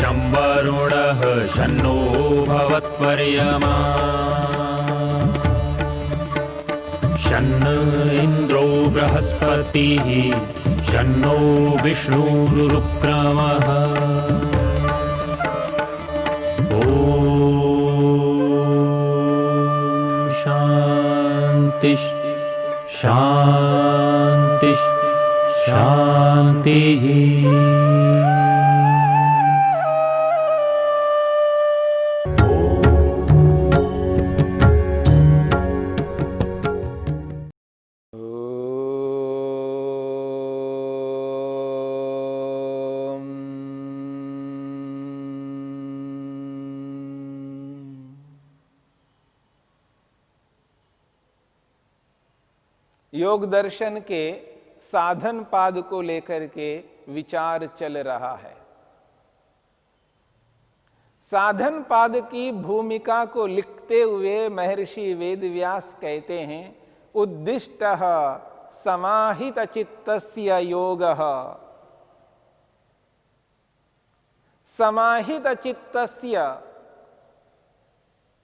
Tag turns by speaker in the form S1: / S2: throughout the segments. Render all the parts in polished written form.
S1: शं वरुणः शन्नो भवत्वर्यमा शन्न इन्द्रो बृहस्पतिः शन्नो विष्णुरुक्रमः ॐ शान्ति शान्ति शान्तिः।
S2: योग दर्शन के साधन पाद को लेकर के विचार चल रहा है। साधन पाद की भूमिका को लिखते हुए महर्षि वेदव्यास कहते हैं, उद्दिष्टः समाहित चित्तस्य योगः। समाहित चित्तस्य,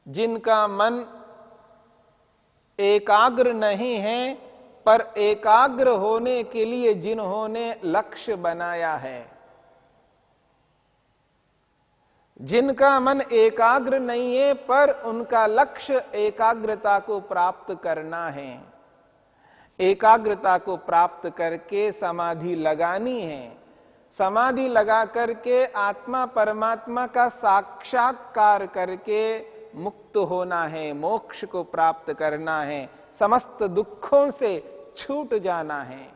S2: जिनका मन एकाग्र नहीं है पर एकाग्र होने के लिए जिन्होंने लक्ष्य बनाया है। जिनका मन एकाग्र नहीं है पर उनका लक्ष्य एकाग्रता को प्राप्त करना है। एकाग्रता को प्राप्त करके समाधि लगानी है। समाधि लगा करके आत्मा परमात्मा का साक्षात्कार करके मुक्त होना है, मोक्ष को प्राप्त करना है, समस्त दुखों से छूट जाना है।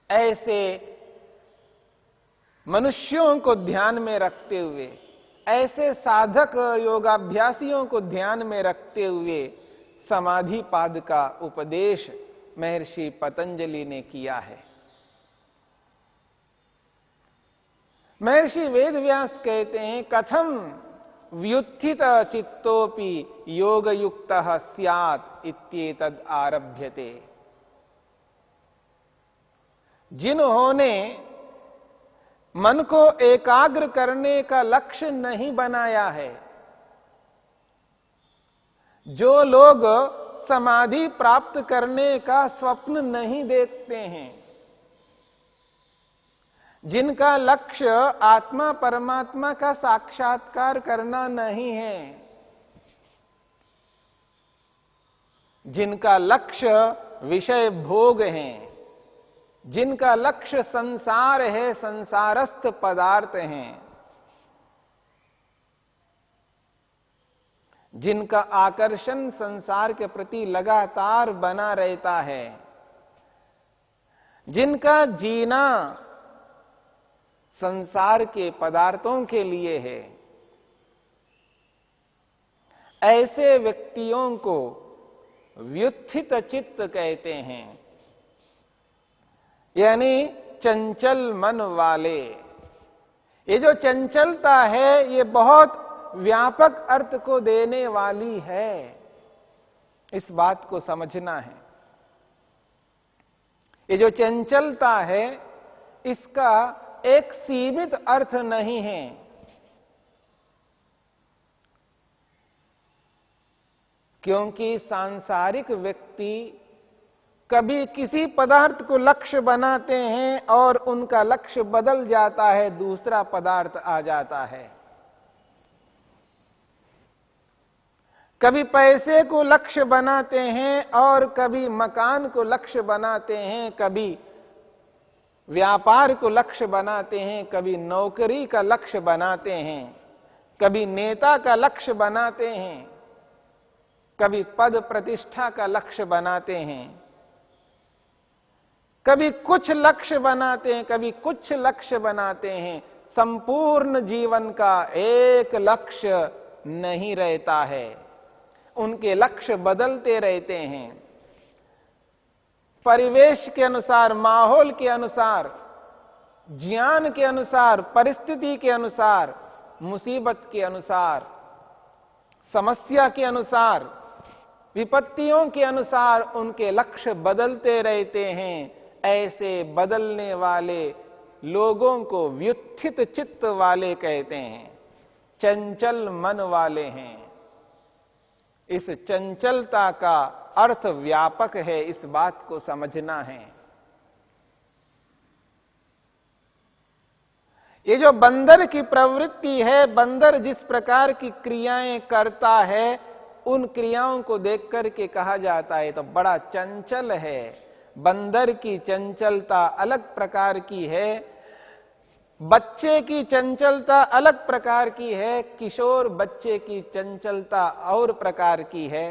S2: ऐसे मनुष्यों को ध्यान में रखते हुए, ऐसे साधक योगाभ्यासियों को ध्यान में रखते हुए समाधि पाद का उपदेश महर्षि पतंजलि ने किया है। महर्षि वेदव्यास कहते हैं, कथम व्युत्थित चित्तोपि योग युक्तः स्यात् इत्येतद् आरभ्यते। जिन्होंने मन को एकाग्र करने का लक्ष्य नहीं बनाया है, जो लोग समाधि प्राप्त करने का स्वप्न नहीं देखते हैं, जिनका लक्ष्य आत्मा परमात्मा का साक्षात्कार करना नहीं है, जिनका लक्ष्य विषय भोग है, जिनका लक्ष्य संसार है, संसारस्थ पदार्थ हैं, जिनका आकर्षण संसार के प्रति लगातार बना रहता है, जिनका जीना संसार के पदार्थों के लिए है, ऐसे व्यक्तियों को व्युत्थित चित्त कहते हैं, यानी चंचल मन वाले। ये जो चंचलता है ये बहुत व्यापक अर्थ को देने वाली है, इस बात को समझना है। ये जो चंचलता है इसका एक सीमित अर्थ नहीं है। क्योंकि सांसारिक व्यक्ति कभी किसी पदार्थ को लक्ष्य बनाते हैं और उनका लक्ष्य बदल जाता है, दूसरा पदार्थ आ जाता है। कभी पैसे को लक्ष्य बनाते हैं और कभी मकान को लक्ष्य बनाते हैं, कभी व्यापार को लक्ष्य बनाते हैं, कभी नौकरी का लक्ष्य बनाते हैं, कभी नेता का लक्ष्य बनाते हैं, कभी पद प्रतिष्ठा का लक्ष्य बनाते हैं, कभी कुछ लक्ष्य बनाते हैं, कभी कुछ लक्ष्य बनाते हैं। संपूर्ण जीवन का एक लक्ष्य नहीं रहता है, उनके लक्ष्य बदलते रहते हैं। परिवेश के अनुसार, माहौल के अनुसार, ज्ञान के अनुसार, परिस्थिति के अनुसार, मुसीबत के अनुसार, समस्या के अनुसार, विपत्तियों के अनुसार उनके लक्ष्य बदलते रहते हैं। ऐसे बदलने वाले लोगों को व्युत्थित चित्त वाले कहते हैं, चंचल मन वाले हैं। इस चंचलता का अर्थ व्यापक है, इस बात को समझना है। ये जो बंदर की प्रवृत्ति है, बंदर जिस प्रकार की क्रियाएं करता है, उन क्रियाओं को देख करके कहा जाता है तो बड़ा चंचल है। बंदर की चंचलता अलग प्रकार की है, बच्चे की चंचलता अलग प्रकार की है, किशोर बच्चे की चंचलता और प्रकार की है।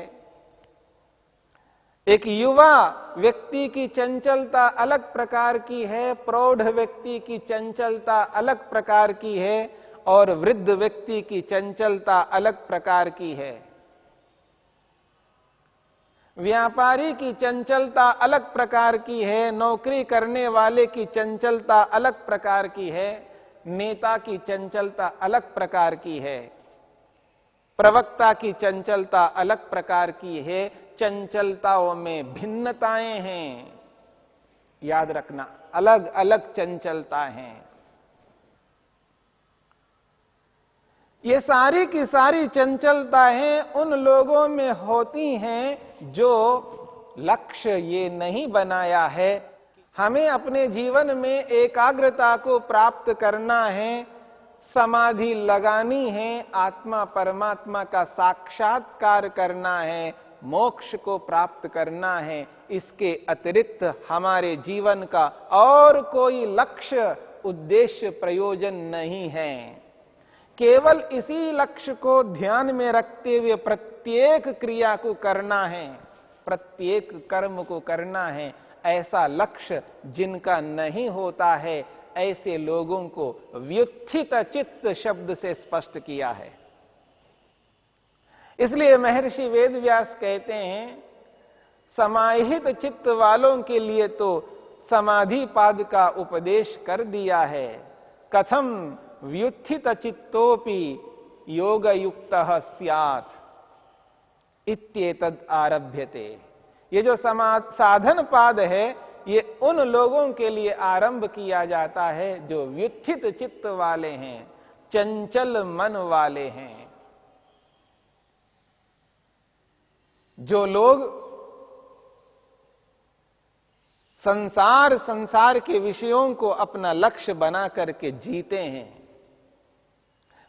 S2: एक युवा व्यक्ति की चंचलता अलग प्रकार की है, प्रौढ़ व्यक्ति की चंचलता अलग प्रकार की है, और वृद्ध व्यक्ति की चंचलता अलग प्रकार की है। व्यापारी की चंचलता अलग प्रकार की है, नौकरी करने वाले की चंचलता अलग प्रकार की है, नेता की चंचलता अलग प्रकार की है, प्रवक्ता की चंचलता अलग प्रकार की है। चंचलताओं में भिन्नताएं हैं, याद रखना, अलग अलग चंचलता हैं। ये सारी की सारी चंचलताएं उन लोगों में होती हैं जो लक्ष्य ये नहीं बनाया है। हमें अपने जीवन में एकाग्रता को प्राप्त करना है, समाधि लगानी है, आत्मा परमात्मा का साक्षात्कार करना है, मोक्ष को प्राप्त करना है। इसके अतिरिक्त हमारे जीवन का और कोई लक्ष्य, उद्देश्य, प्रयोजन नहीं है। केवल इसी लक्ष्य को ध्यान में रखते हुए प्रत्येक क्रिया को करना है, प्रत्येक कर्म को करना है। ऐसा लक्ष्य जिनका नहीं होता है, ऐसे लोगों को व्युत्थित चित्त शब्द से स्पष्ट किया है। इसलिए महर्षि वेदव्यास कहते हैं, समाहित चित्त वालों के लिए तो समाधि पाद का उपदेश कर दिया है। कथम व्युत्थित चित्तोपि योग युक्त स्यात् इत्येतद् आरभ्यते। ये जो साधन पाद है, ये उन लोगों के लिए आरंभ किया जाता है जो व्युत्थित चित्त वाले हैं, चंचल मन वाले हैं। जो लोग संसार के विषयों को अपना लक्ष्य बना करके जीते हैं,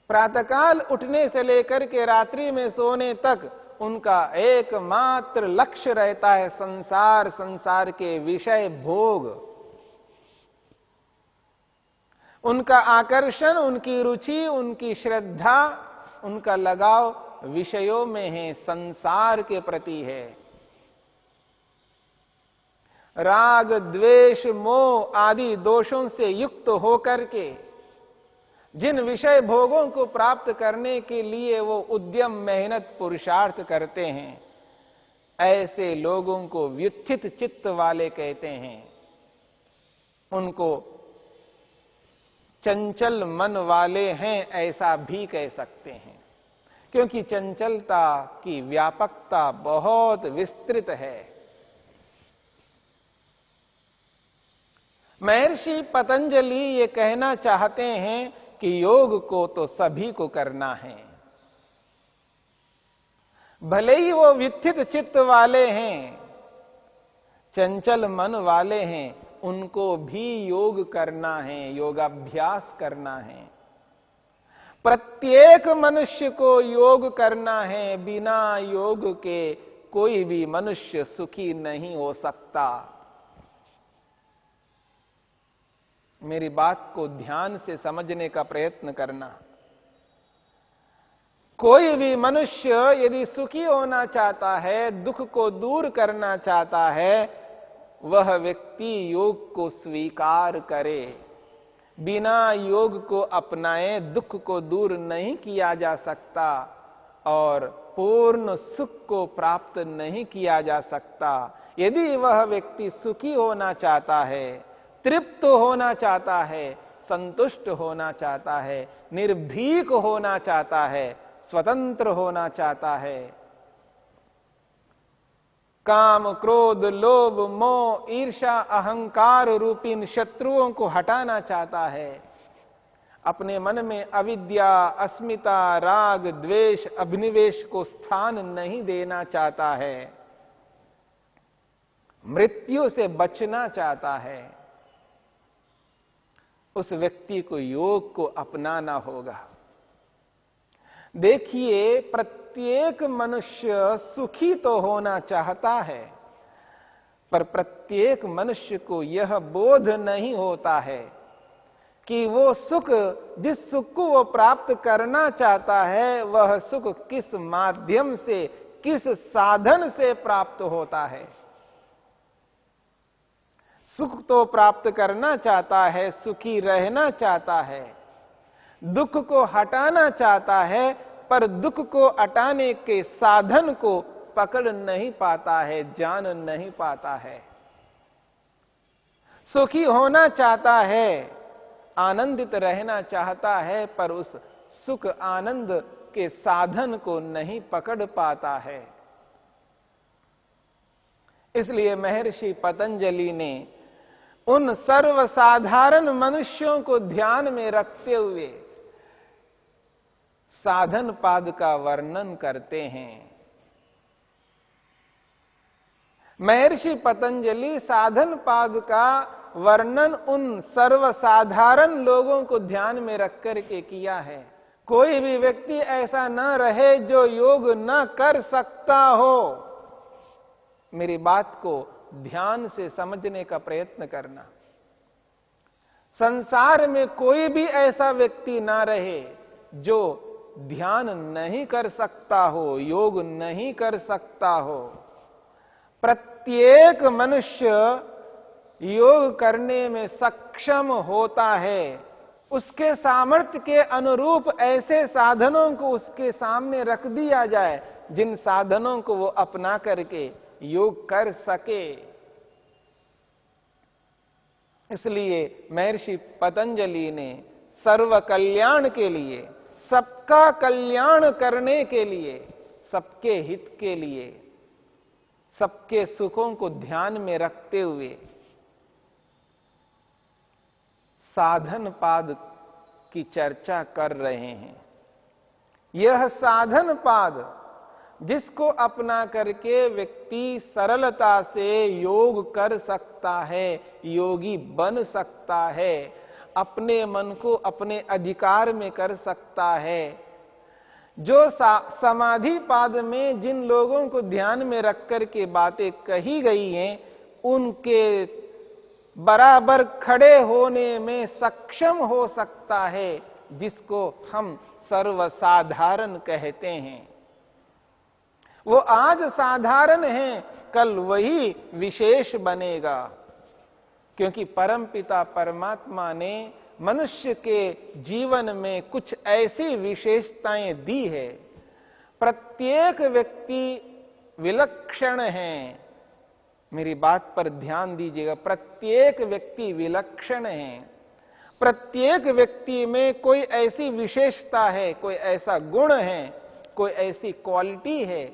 S2: प्रातःकाल उठने से लेकर के रात्रि में सोने तक उनका एकमात्र लक्ष्य रहता है संसार के विषय भोग। उनका आकर्षण, उनकी रुचि, उनकी श्रद्धा, उनका लगाव विषयों में है, संसार के प्रति है। राग, द्वेष, मोह आदि दोषों से युक्त होकर के जिन विषय भोगों को प्राप्त करने के लिए वो उद्यम, मेहनत, पुरुषार्थ करते हैं, ऐसे लोगों को व्युत्थित चित्त वाले कहते हैं। उनको चंचल मन वाले हैं ऐसा भी कह सकते हैं, क्योंकि चंचलता की व्यापकता बहुत विस्तृत है। महर्षि पतंजलि ये कहना चाहते हैं कि योग को तो सभी को करना है, भले ही वो व्युत्थित चित्त वाले हैं, चंचल मन वाले हैं, उनको भी योग करना है, योगाभ्यास करना है। प्रत्येक मनुष्य को योग करना है। बिना योग के कोई भी मनुष्य सुखी नहीं हो सकता। मेरी बात को ध्यान से समझने का प्रयत्न करना। कोई भी मनुष्य यदि सुखी होना चाहता है, दुख को दूर करना चाहता है, वह व्यक्ति योग को स्वीकार करे। बिना योग को अपनाए दुख को दूर नहीं किया जा सकता और पूर्ण सुख को प्राप्त नहीं किया जा सकता। यदि वह व्यक्ति सुखी होना चाहता है, तृप्त होना चाहता है, संतुष्ट होना चाहता है, निर्भीक होना चाहता है, स्वतंत्र होना चाहता है, काम, क्रोध, लोभ, मोह, ईर्ष्या, अहंकार रूपी इन शत्रुओं को हटाना चाहता है। अपने मन में अविद्या, अस्मिता, राग, द्वेष, अभिनिवेश को स्थान नहीं देना चाहता है, मृत्यु से बचना चाहता है, उस व्यक्ति को योग को अपनाना होगा। देखिए, प्रत्येक मनुष्य सुखी तो होना चाहता है, पर प्रत्येक मनुष्य को यह बोध नहीं होता है कि वो सुख, जिस सुख को वो प्राप्त करना चाहता है, वह सुख किस माध्यम से, किस साधन से प्राप्त होता है। सुख तो प्राप्त करना चाहता है, सुखी रहना चाहता है, दुख को हटाना चाहता है, पर दुख को हटाने के साधन को पकड़ नहीं पाता है, जान नहीं पाता है। सुखी होना चाहता है, आनंदित रहना चाहता है, पर उस सुख आनंद के साधन को नहीं पकड़ पाता है। इसलिए महर्षि पतंजलि ने उन सर्वसाधारण मनुष्यों को ध्यान में रखते हुए साधन पाद का वर्णन करते हैं। महर्षि पतंजलि साधन पाद का वर्णन उन सर्वसाधारण लोगों को ध्यान में रख करके किया है। कोई भी व्यक्ति ऐसा न रहे जो योग न कर सकता हो। मेरी बात को ध्यान से समझने का प्रयत्न करना। संसार में कोई भी ऐसा व्यक्ति ना रहे जो ध्यान नहीं कर सकता हो, योग नहीं कर सकता हो। प्रत्येक मनुष्य योग करने में सक्षम होता है। उसके सामर्थ्य के अनुरूप ऐसे साधनों को उसके सामने रख दिया जाए जिन साधनों को वो अपना करके योग कर सके। इसलिए महर्षि पतंजलि ने सर्व कल्याण के लिए, सबका कल्याण करने के लिए, सबके हित के लिए, सबके सुखों को ध्यान में रखते हुए साधन पाद की चर्चा कर रहे हैं। यह साधन पाद जिसको अपना करके व्यक्ति सरलता से योग कर सकता है, योगी बन सकता है, अपने मन को अपने अधिकार में कर सकता है। जो समाधि पाद में जिन लोगों को ध्यान में रख कर के बातें कही गई हैं, उनके बराबर खड़े होने में सक्षम हो सकता है, जिसको हम सर्वसाधारण कहते हैं। वो आज साधारण है, कल वही विशेष बनेगा, क्योंकि परमपिता परमात्मा ने मनुष्य के जीवन में कुछ ऐसी विशेषताएं दी है। प्रत्येक व्यक्ति विलक्षण है। मेरी बात पर ध्यान दीजिएगा, प्रत्येक व्यक्ति विलक्षण है। प्रत्येक व्यक्ति में कोई ऐसी विशेषता है, कोई ऐसा गुण है, कोई ऐसी क्वालिटी है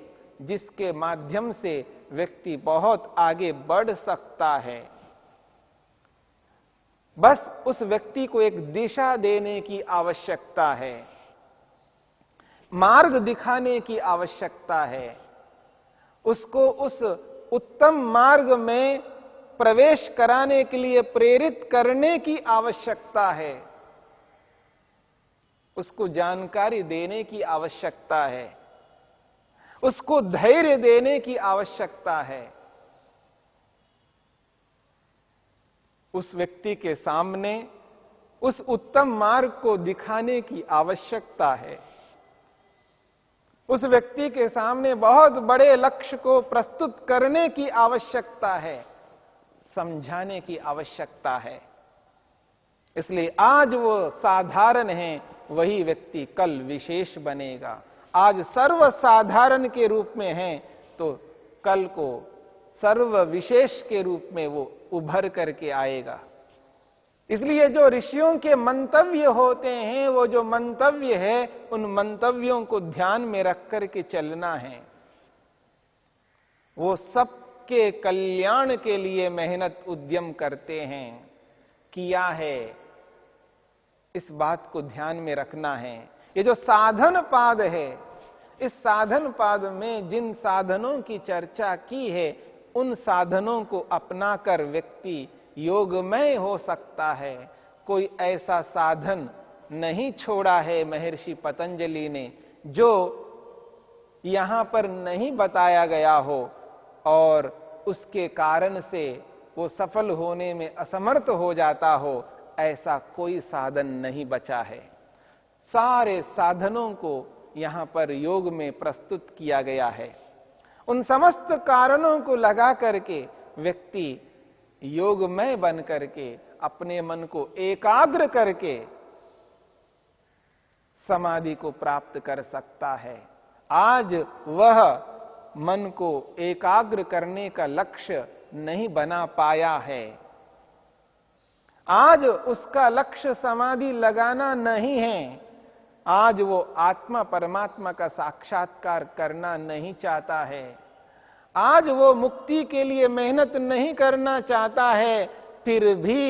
S2: जिसके माध्यम से व्यक्ति बहुत आगे बढ़ सकता है। बस उस व्यक्ति को एक दिशा देने की आवश्यकता है, मार्ग दिखाने की आवश्यकता है, उसको उस उत्तम मार्ग में प्रवेश कराने के लिए प्रेरित करने की आवश्यकता है, उसको जानकारी देने की आवश्यकता है, उसको धैर्य देने की आवश्यकता है। उस व्यक्ति के सामने उस उत्तम मार्ग को दिखाने की आवश्यकता है। उस व्यक्ति के सामने बहुत बड़े लक्ष्य को प्रस्तुत करने की आवश्यकता है, समझाने की आवश्यकता है। इसलिए आज वो साधारण है, वही व्यक्ति कल विशेष बनेगा। आज सर्वसाधारण के रूप में है तो कल को सर्व विशेष के रूप में वो उभर करके आएगा। इसलिए जो ऋषियों के मंतव्य होते हैं, वो जो मंतव्य है, उन मंतव्यों को ध्यान में रख करके चलना है। वो सब सबके कल्याण के लिए मेहनत उद्यम करते हैं, किया है। इस बात को ध्यान में रखना है। ये जो साधन पाद है, इस साधन पाद में जिन साधनों की चर्चा की है, उन साधनों को अपनाकर व्यक्ति योगमय हो सकता है। कोई ऐसा साधन नहीं छोड़ा है महर्षि पतंजलि ने जो यहां पर नहीं बताया गया हो और उसके कारण से वो सफल होने में असमर्थ हो जाता हो। ऐसा कोई साधन नहीं बचा है। सारे साधनों को यहां पर योग में प्रस्तुत किया गया है। उन समस्त कारणों को लगा करके व्यक्ति योगमय बन करके अपने मन को एकाग्र करके समाधि को प्राप्त कर सकता है। आज वह मन को एकाग्र करने का लक्ष्य नहीं बना पाया है। आज उसका लक्ष्य समाधि लगाना नहीं है। आज वो आत्मा परमात्मा का साक्षात्कार करना नहीं चाहता है। आज वो मुक्ति के लिए मेहनत नहीं करना चाहता है। फिर भी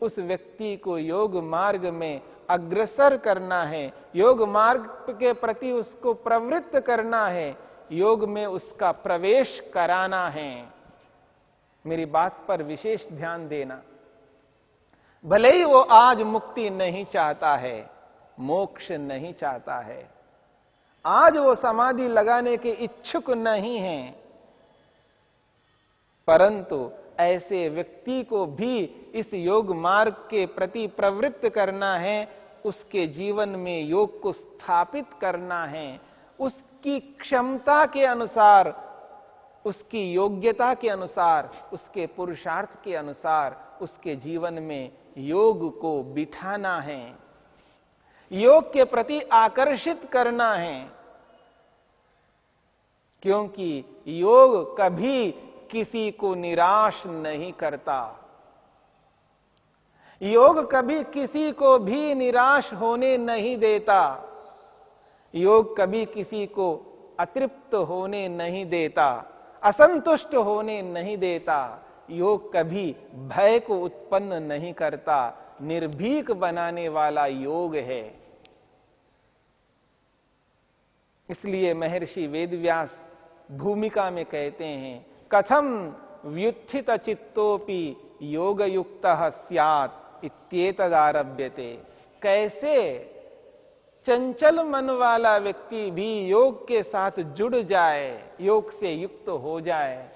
S2: उस व्यक्ति को योग मार्ग में अग्रसर करना है, योग मार्ग के प्रति उसको प्रवृत्त करना है, योग में उसका प्रवेश कराना है। मेरी बात पर विशेष ध्यान देना। भले ही वो आज मुक्ति नहीं चाहता है, मोक्ष नहीं चाहता है, आज वो समाधि लगाने के इच्छुक नहीं है, परंतु ऐसे व्यक्ति को भी इस योग मार्ग के प्रति प्रवृत्त करना है, उसके जीवन में योग को स्थापित करना है। उसकी क्षमता के अनुसार, उसकी योग्यता के अनुसार, उसके पुरुषार्थ के अनुसार उसके जीवन में योग को बिठाना है, योग के प्रति आकर्षित करना है। क्योंकि योग कभी किसी को निराश नहीं करता। योग कभी किसी को भी निराश होने नहीं देता। योग कभी किसी को अतृप्त होने नहीं देता, असंतुष्ट होने नहीं देता। योग कभी भय को उत्पन्न नहीं करता। निर्भीक बनाने वाला योग है। इसलिए महर्षि वेदव्यास भूमिका में कहते हैं, कथम व्युत्थित चित्तोपि योग युक्त स्यात् इत्येतदारभ्यते। कैसे चंचल मन वाला व्यक्ति भी योग के साथ जुड़ जाए, योग से युक्त हो जाए,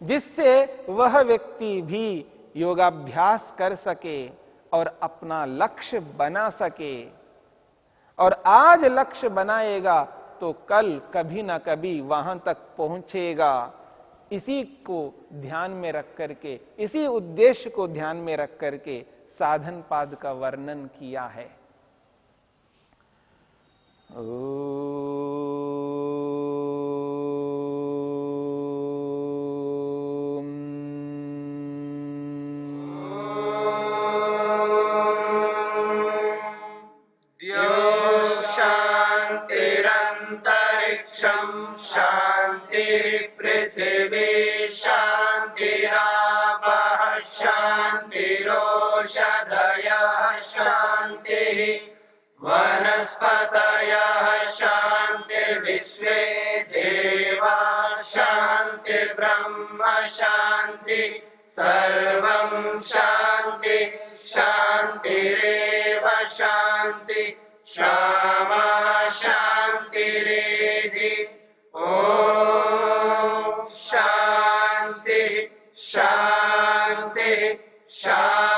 S2: जिससे वह व्यक्ति भी योगाभ्यास कर सके और अपना लक्ष्य बना सके। और आज लक्ष्य बनाएगा तो कल कभी ना कभी वहां तक पहुंचेगा। इसी को ध्यान में रख करके, इसी उद्देश्य को ध्यान में रख करके साधन पाद का वर्णन किया है।
S3: पृथिवी शान्तिरापः शान्तिरोषधयः शान्तिः वनस्पतयः शान्तिर्विश्वे देवा शान्तिर्ब्रह्म शान्ति सर्वं शान्ति शान्तिरेव शान्ति क्षमा शान्तिरेधि। शांति शांति शांति।